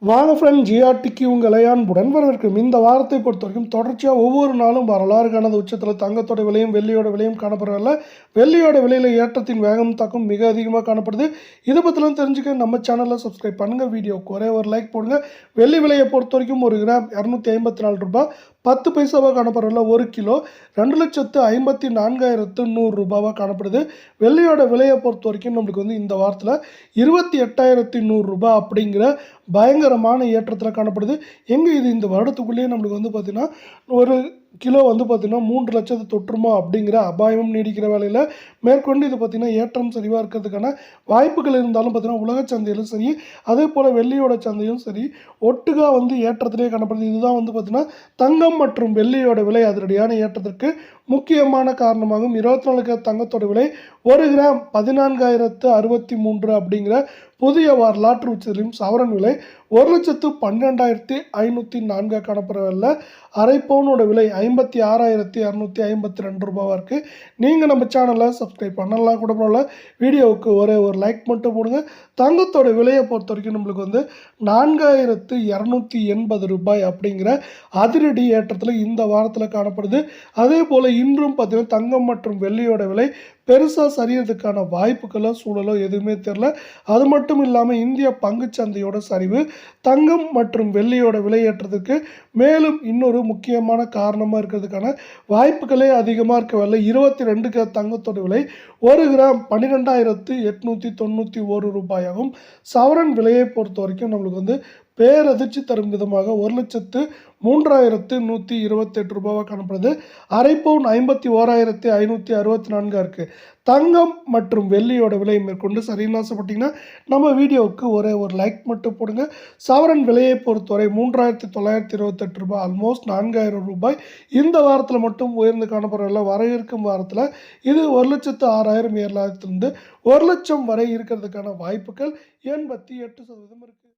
வாங்க ஃப்ரெண்ட், ஜிஆர்டிக்கு உங்களை அன்புடன் வரவேற்கும். இந்த வாரத்தை பொறுத்த வரைக்கும் தொடர்ச்சியாக ஒவ்வொரு நாளும் வரலாறு காணாத உச்சத்தில் தங்கத்தோட விலையும் வெள்ளியோட விலையும் காணப்படுறதில்ல. வெள்ளியோட விலையில் ஏற்றத்தின் வேகம் தாக்கம் மிக அதிகமாக காணப்படுது. இதை பற்றிலாம் தெரிஞ்சுக்க நம்ம சேனலில் சப்ஸ்கிரைப் பண்ணுங்கள். வீடியோக்கு ஒரே ஒரு லைக் போடுங்க. வெள்ளி விலையை பொறுத்த வரைக்கும் ஒரு கிராம் 254 ரூபாய் 10 பைசாவாக காணப்படுறதில்ல. ஒரு கிலோ 2,54,100 ரூபாவாக காணப்படுது. வெள்ளியோட விலையை பொறுத்த வரைக்கும் நம்மளுக்கு இந்த வாரத்தில் 28,100 ரூபாய் அப்படிங்கிற பயங்கரமான ஏற்றத்தில் காணப்படுது. எங்கே இது இந்த வருடத்துக்குள்ளேயே நம்மளுக்கு பார்த்திங்கன்னா ஒரு கிலோ பார்த்திங்கன்னா 3 லட்சத்தை தொற்றுமா அப்படிங்கிற அபாயமும் நீடிக்கிற வேலையில் மேற்கொண்டு இது பார்த்திங்கன்னா ஏற்றம் சரிவாக இருக்கிறதுக்கான வாய்ப்புகள் இருந்தாலும் பார்த்திங்கன்னா உலக சந்தையிலும் சரி, அதே போல் வெள்ளியோட சந்தையும் சரி ஒட்டுகா ஏற்றத்திலே காணப்படுது. இதுதான் பார்த்திங்கன்னா தங்கம் மற்றும் வெள்ளியோட விலை அதிரடியான ஏற்றத்திற்கு முக்கியமான காரணமாகும். 24 கேரட் தங்கத்தோட விலை ஒரு கிராம் 14,063 அப்படிங்கிற புதிய வரலாற்று உச்சத்திலும் சவரன் விலை 1,12,504 காணப்படுறதில்ல. அரை பவுனோட விலை 56,252 ரூபாவாக இருக்குது. நீங்கள் நம்ம சேனலில் சப்ஸ்கிரைப் பண்ணலாம் கூட போகல. வீடியோவுக்கு ஒரே ஒரு லைக் மட்டும் போடுங்க. தங்கத்தோட விலையை பொறுத்த வரைக்கும் நம்மளுக்கு 4,280 ரூபாய் அப்படிங்கிற அதிரடி ஏற்றத்தில் இந்த வாரத்தில் காணப்படுது. அதே போல் இன்றும் பார்த்திங்கன்னா தங்கம் மற்றும் வெள்ளியோட விலை பெருசாக சரியறதுக்கான வாய்ப்புகளோ சூழலோ எதுவுமே தெரில. அது மட்டும் இல்லாமல் இந்திய பங்குச்சந்தையோட சரிவு தங்கம் மற்றும் வெள்ளியோட விலையேற்றத்துக்கு மேலும் இன்னொரு முக்கியமான காரணமாக இருக்கிறதுக்கான வாய்ப்புகளே அதிகமாக இருக்கவில்லை. 22 கேரட் தங்கத்தோட விலை ஒரு கிராம் 12,891 ரூபாயாகும். சவரன் விலையை பொறுத்த வரைக்கும் நம்மளுக்கு பேரதிர்ச்சி தரும் விதமாக 1,03,128 ரூபாவாக காணப்படுது. அரை பவுன் 51,564 இருக்குது. தங்கம் மற்றும் வெள்ளியோட விலை மேற்கொண்டு சரின்னு ஆசைப்பட்டீங்கன்னா நம்ம வீடியோவுக்கு ஒரே ஒரு லைக் மட்டும் போடுங்க. சவரன் விலையை பொறுத்தவரை 3,928 ரூபாய், ஆல்மோஸ்ட் 4,000 ரூபாய் இந்த வாரத்தில் மட்டும் உயர்ந்து காணப்படுறதில்ல. வர இருக்கும் வாரத்தில் இது 1,06,000 ஏறலாத்திலிருந்து 1 லட்சம் வரை இருக்கிறதுக்கான வாய்ப்புகள் 88% இருக்குது.